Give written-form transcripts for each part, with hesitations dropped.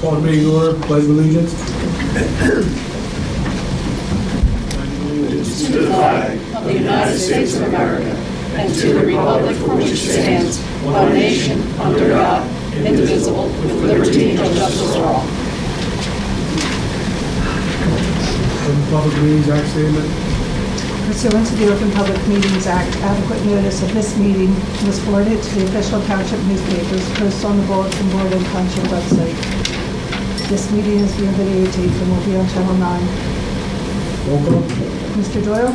Call the meeting order, pledge of allegiance. To the flag of the United States of America and to the republic for which it stands, one nation, under God, indivisible, with liberty and justice for all. Open Public Meetings Act statement. Pursuant to the Open Public Meetings Act, adequate notice of this meeting was forwarded to the official township newspapers, posted on the bulletin board and township website. This meeting is being videotaped and will be on Channel 9. Roll call. Mr. Doyle?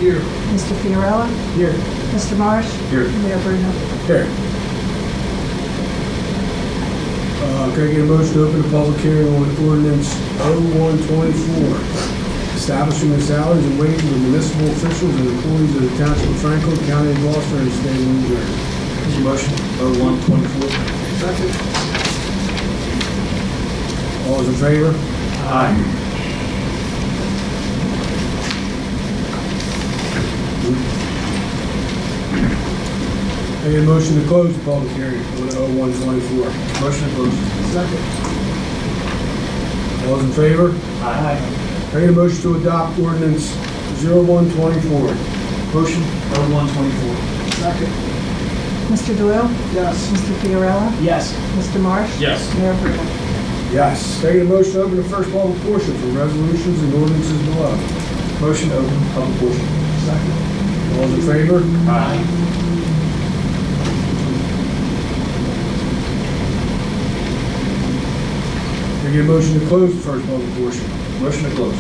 Here. Mr. Fiorella? Here. Mr. Marsh? Here. Mayor Bruno? Here. Can I get a motion to open the public hearing on ordinance 0124, establishing the salaries and wages of municipal officials and employees of the Township of Franklin, County of Gloucester, and State of New Jersey? Motion 0124. Second. All those in favor? Aye. I get a motion to close the public hearing on 0124. Motion to close. Second. All those in favor? Aye. I get a motion to adopt ordinance 0124. Motion 0124. Second. Mr. Doyle? Yes. Mr. Fiorella? Yes. Mr. Marsh? Yes. Mayor Bruno? Yes. Can I get a motion to open the first public portion for resolutions and ordinances below? Motion to open public portion. Second. All those in favor? Aye. Can I get a motion to close the first public portion? Motion to close.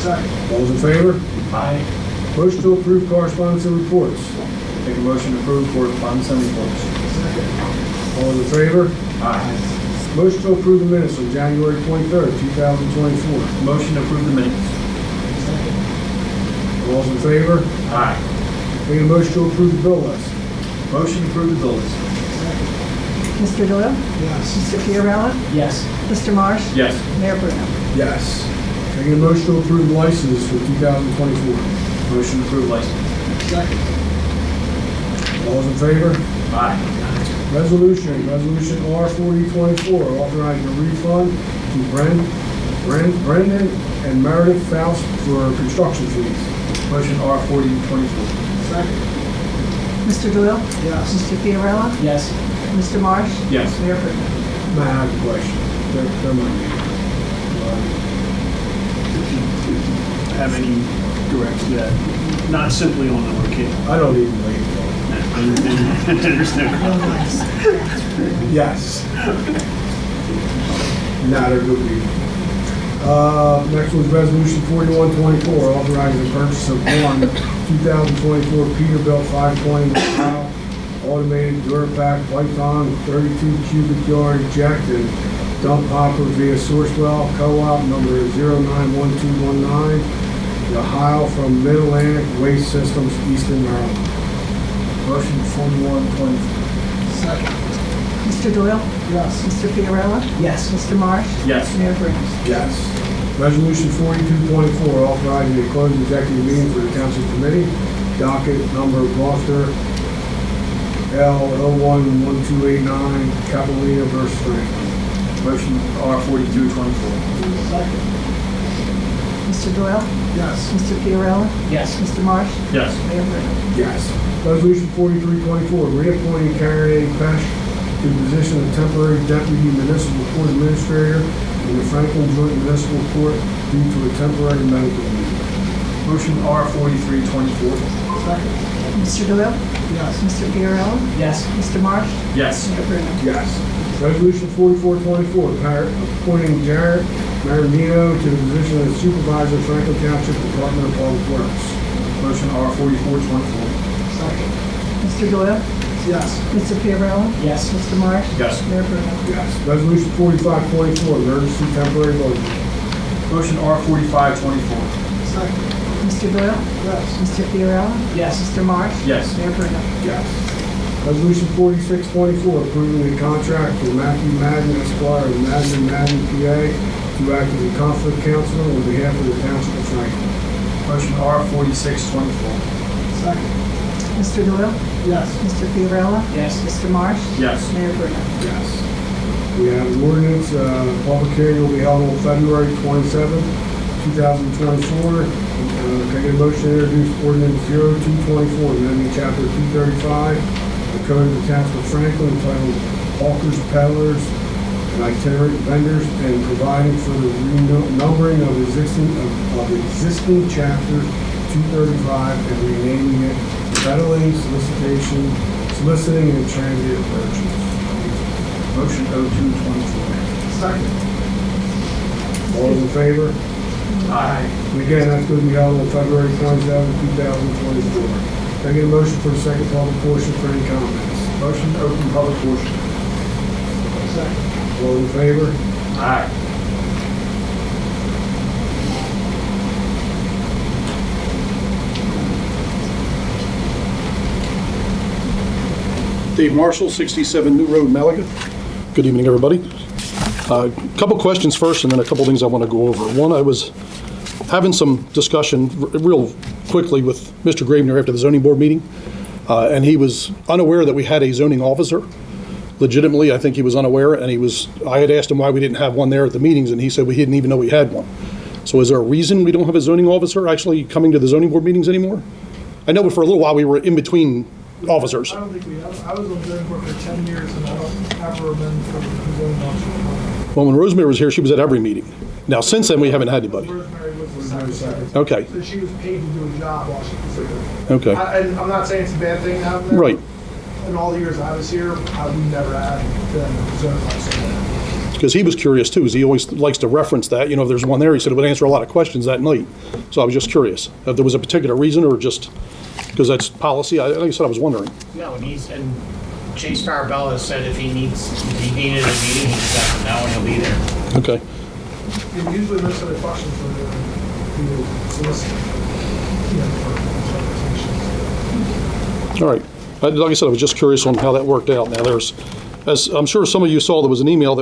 Second. All those in favor? Aye. Motion to approve correspondence and reports. Make a motion to approve correspondence and reports. Second. All those in favor? Aye. Motion to approve the minutes on January 23rd, 2024. Motion to approve the minutes. All those in favor? Aye. Can I get a motion to approve the bill list? Motion to approve the bill list. Mr. Doyle? Yes. Mr. Fiorella? Yes. Mr. Marsh? Yes. Mayor Bruno? Yes. Can I get a motion to approve licenses for 2024? Motion to approve license. Second. All those in favor? Aye. Resolution R4024, authorizing a refund to Brendan and Meredith Faust for construction fees. Motion R4024. Second. Mr. Doyle? Yes. Mr. Fiorella? Yes. Mr. Marsh? Yes. Mayor Bruno? May I have a question? They're mine. Have any direct, not simply on the location. I don't even wait. Understand. Yes. Nah, they're good people. Next one's resolution 4124, authorizing the purchase of one 2024 Peterbilt 520 with Heil automated Durapack Python 32 cubic yard eject and dump hopper via Sourcewell co-op number 091219. The Heil from Mid-Atlantic Waste Systems, Easton, Maryland. Motion 4124. Second. Mr. Doyle? Yes. Mr. Fiorella? Yes. Mr. Marsh? Yes. Mayor Bruno? Yes. Resolution 4224, authorizing a closed executive meeting for the Township Committee. Docket number Gloucester L011289, Cappolina versus Franklin. Motion R4224. Second. Mr. Doyle? Yes. Mr. Fiorella? Yes. Mr. Marsh? Yes. Mayor Bruno? Yes. Resolution 4324, reappointing Karen A. Petsch to the position of temporary deputy municipal court administrator in the Franklin Joint Municipal Court due to a temporary medical need. Motion R4324. Second. Mr. Doyle? Yes. Mr. Fiorella? Yes. Mr. Marsh? Yes. Mayor Bruno? Yes. Resolution 4424, appointing Jared Marandino to the position of Supervisor, Franklin Township Department of Public Works. Motion R4424. Second. Mr. Doyle? Yes. Mr. Fiorella? Yes. Mr. Marsh? Yes. Mayor Bruno? Yes. Resolution 4524, emergency temporary budget. Motion R4524. Second. Mr. Doyle? Yes. Mr. Fiorella? Yes. Mr. Marsh? Yes. Mayor Bruno? Yes. Resolution 4624, approving the contract for Matthew Madden Esquire of Madden, PA, to act as a conflict counselor on behalf of the Township of Franklin. Motion R4624. Second. Mr. Doyle? Yes. Mr. Fiorella? Yes. Mr. Marsh? Yes. Mayor Bruno? Yes. We have an ordinance, public hearing will be held on February 27th, 2024. Can I get a motion to introduce ordinance 0224, amending chapter 235, the code of the Township of Franklin entitled Hawkers, Peddlers, and Itinerant Vendors, and providing for the renumbering of existing chapter 235 and renaming it peddling, soliciting, and transit purchase. Motion 0224. Second. All those in favor? Aye. And again, that's going to be held on February 27th, 2024. Can I get a motion for the second public portion for any comments? Motion to open public portion. Second. All in favor? Aye. Dave Marshall, 67 New Road, Malaga. Good evening, everybody. A couple questions first, and then a couple things I want to go over. One, I was having some discussion real quickly with Mr. Gravener after the zoning board meeting, and he was unaware that we had a zoning officer. Legitimately, I think he was unaware, and I had asked him why we didn't have one there at the meetings, and he said we didn't even know we had one. So is there a reason we don't have a zoning officer actually coming to the zoning board meetings anymore? I know, but for a little while we were in between officers. I don't think we have. I was on zoning board for 10 years, and I don't ever remember the zoning officer. Well, when Rosemary was here, she was at every meeting. Now, since then, we haven't had anybody. Rosemary was the secretary. Okay, So she was paid to do a job while she was there. okay, And I'm not saying it's a bad thing to have them. right. In all the years I was here, we never had them zoning officer. Because he was curious too, because he always likes to reference that, if there's one there, he said it would answer a lot of questions that night. So I was just curious if there was a particular reason or just because that's policy. Like I said, I was wondering. No, and Chase Farabella said if he needed a meeting, he just let him know and he'll be there. Okay, And usually most of the questions are people soliciting, for consultations. all right. Like I said, I was just curious on how that worked out. Now as I'm sure some of you saw, there was an email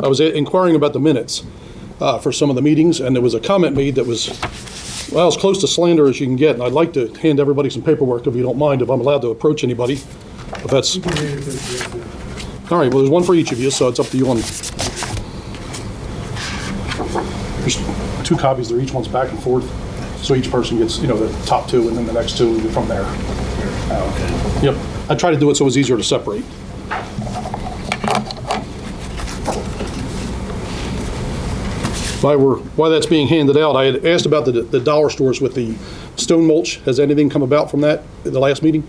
I was inquiring about the minutes for some of the meetings, and there was a comment made that was, well, as close to slander as you can get, and I'd like to hand everybody some paperwork if you don't mind, if I'm allowed to approach anybody. If that's, all right, well, there's one for each of you, so it's up to you on. There's 2 copies there, each one's back and forth, so each person gets, the top 2, and then the next 2 from there. Okay. Yep, I try to do it so it's easier to separate. While that's being handed out, I had asked about the dollar stores with the stone mulch. Has anything come about from that at the last meeting?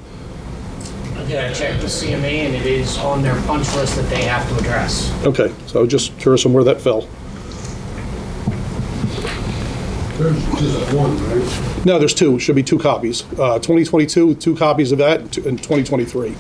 Okay, I checked the CMA and it is on their punch list that they have to address. Okay, so I was just curious on where that fell. There's just one, right? No, there's 2, should be 2 copies. 2022, 2 copies of that, and 2023.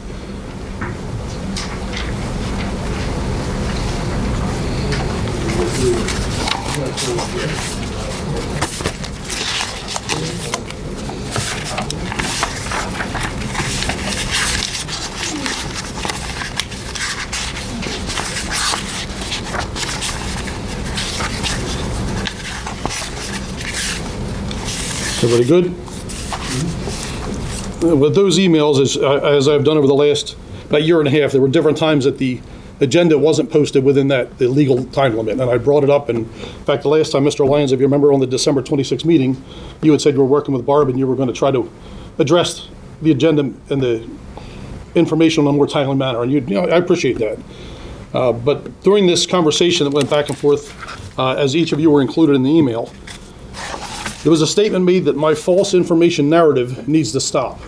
Everybody good? With those emails, as I've done over the last about year and a half, there were different times that the agenda wasn't posted within the legal time limit, and I brought it up. And in fact, the last time, Mr. Lyons, if you remember, on the December 26th meeting, you had said you were working with Barb and you were going to try to address the agenda and the information in a more timely manner, and I appreciate that. But during this conversation that went back and forth, as each of you were included in the email, there was a statement made that my false information narrative needs to stop,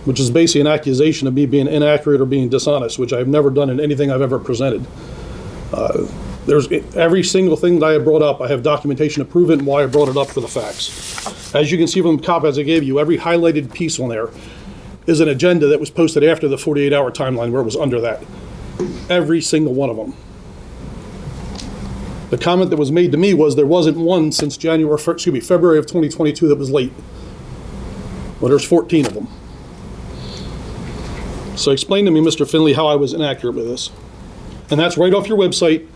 which is basically an accusation of me being inaccurate or being dishonest, which I've never done in anything I've ever presented. There's every single thing that I have brought up, I have documentation to prove it and why I brought it up for the facts. As you can see from the copies I gave you, every highlighted piece on there is an agenda that was posted after the 48-hour timeline where it was under that. Every single one of them. The comment that was made to me was there wasn't one since February of 2022 that was late. Well, there's 14 of them. So explain to me, Mr. Finley, how I was inaccurate with this. And that's right off your website.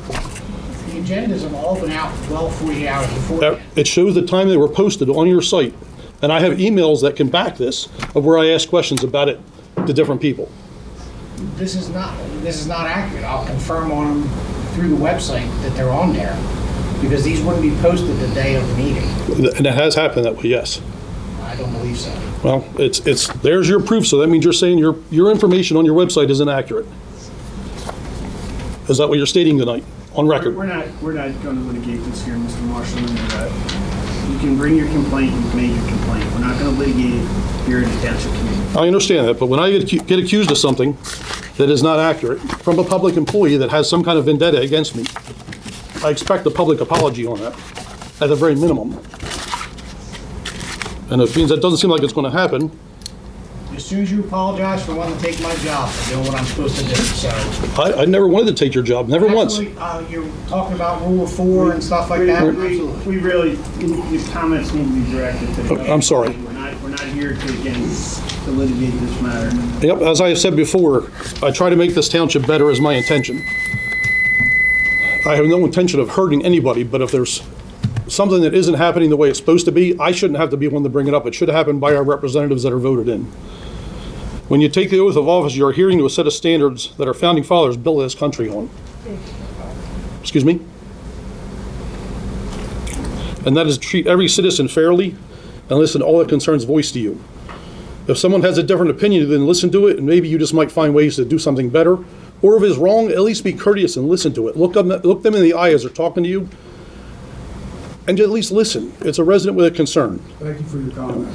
The agendas have all been out 12, 48 hours before. It shows the time they were posted on your site. And I have emails that can back this of where I ask questions about it to different people. this is not accurate. I'll confirm on them through the website that they're on there, because these wouldn't be posted the day of the meeting. And it has happened that way, yes. I don't believe so. Well, there's your proof, so that means you're saying your information on your website is inaccurate. Is that what you're stating tonight, on record? We're not going to litigate this here, Mr. Marshall. You know that. You can bring your complaint, you've made your complaint. We're not going to litigate it here in the Township Committee. I understand that, but when I get accused of something that is not accurate from a public employee that has some kind of vendetta against me, I expect a public apology on that, at the very minimum. And if it means that doesn't seem like it's going to happen, As soon as you apologize for wanting to take my job, for doing what I'm supposed to do, so. I never wanted to take your job, never once. Actually, you're talking about Rule of 4 and stuff like that? We really, your comments need to be directed to the. I'm sorry. We're not here to, again, to litigate this matter. Yep, as I have said before, I try to make this township better is my intention. I have no intention of hurting anybody, but if there's something that isn't happening the way it's supposed to be, I shouldn't have to be one to bring it up. It should have happened by our representatives that are voted in. When you take the oath of office, you're adhering to a set of standards that our founding fathers built this country on. Excuse me? And that is to treat every citizen fairly and listen to all that concerns voiced to you. If someone has a different opinion, then listen to it, and maybe you just might find ways to do something better. Or if it's wrong, at least be courteous and listen to it. Look them in the eye as they're talking to you, and at least listen. It's a resident with a concern. Thank you for your comment.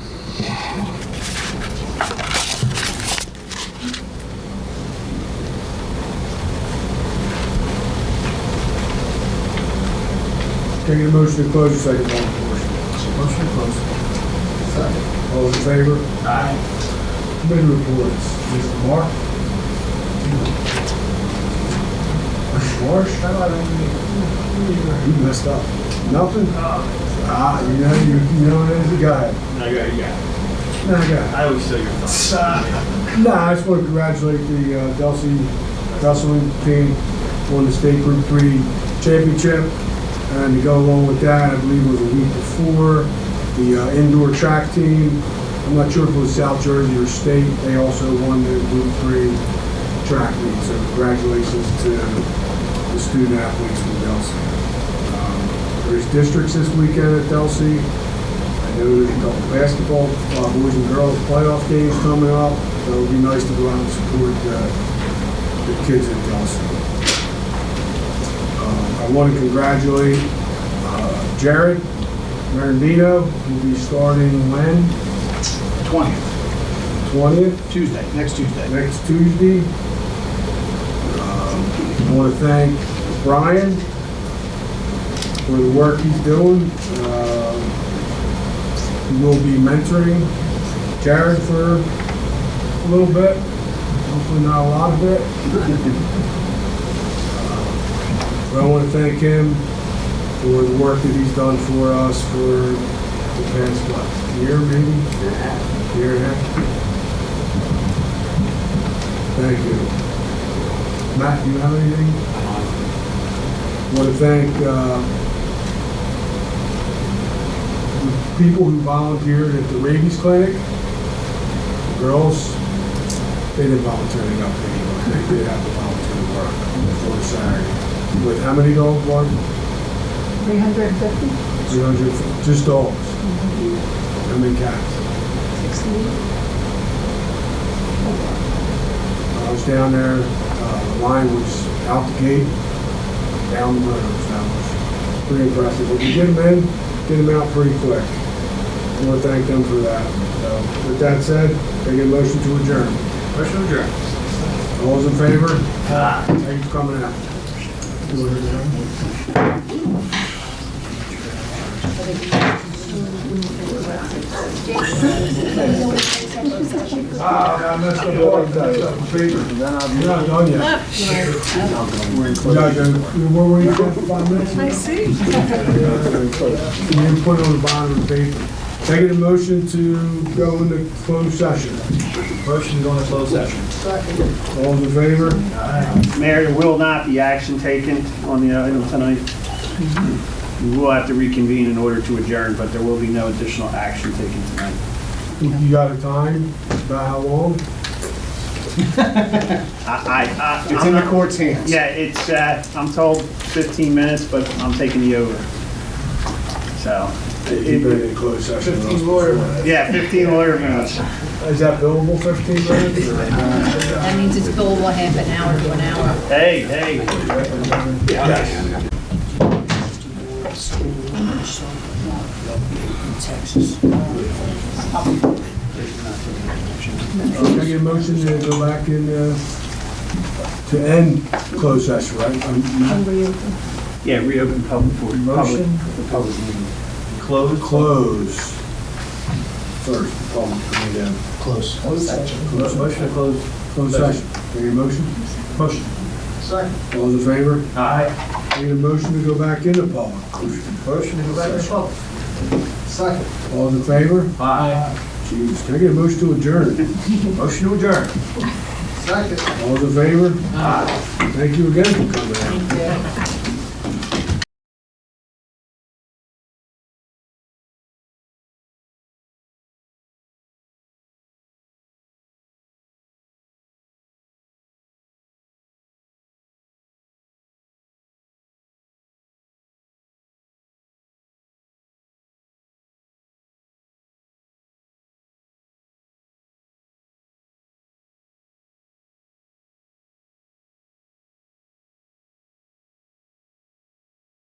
Can I get a motion to close the second public portion? Motion to close. Second. All those in favor? Aye. Committee reports. Mr. Mark? Marsh? You messed up. Nothing? You know, there's a guy. No, you got it. No, I got it. I always say your thoughts. No, I just want to congratulate the Delsey wrestling team on the state Group 3 championship. And to go along with that, I believe it was a week before, the indoor track team, I'm not sure if it was South Jersey or state, they also won the Group 3 track meet. So congratulations to the student athletes from Delsey. There's districts this weekend at Delsey. I know there's a couple basketball, boys and girls playoff games coming up. So it would be nice to go out and support the kids at Delsey. I want to congratulate Jared Marandino, who'll be starting when? 20th, 20th? Tuesday, next Tuesday. Next Tuesday. I want to thank Brian for the work he's doing. He will be mentoring Jared for a little bit, hopefully not a lot of it. But I want to thank him for the work that he's done for us for the past, year maybe? Year and a half. Thank you. Matt, do you have anything? I want to thank the people who volunteered at the rabies clinic. The girls, they didn't volunteer, they got paid. They did have to volunteer to work before Saturday. With how many dogs, Mark? 350? 350, just dogs. How many cats? 60? I was down there, the line was out the gate, down the road, so that was pretty impressive. But we get them out pretty quick. I want to thank them for that. So, with that said, can I get a motion to adjourn? Motion adjourned. All those in favor? Thank you for coming out. I messed up all of that stuff in paper. You're not done yet. Where were you going for 5 minutes? I see. You didn't put it on the bottom of the paper. Can I get a motion to go into closed session? Motion to go into closed session. All in favor? Mayor, there will not be action taken on the item tonight. We will have to reconvene in order to adjourn, but there will be no additional action taken tonight. You got a time? About how long? It's in the court's hands. Yeah, it's, I'm told 15 minutes, but I'm taking the over. So, You've been in closed session. 15 lawyer minutes. yeah, 15 lawyer minutes. Is that billable, 15 minutes? or- That means it's billable half an hour to an hour. Hey, hey. Yes. Can I get a motion to go back in, to end closed session, right? And reopen. Yeah, reopen public for Motion. public meeting. Close. Close. First, public, then Close. motion to close. Closed session. Can I get a motion? Motion. Second. All those in favor? Aye. Can I get a motion to go back into public? Motion to go back to public. Second. All those in favor? Aye. Jeez, can I get a motion to adjourn? Motion to adjourn. Second. All those in favor? Thank you again for coming out.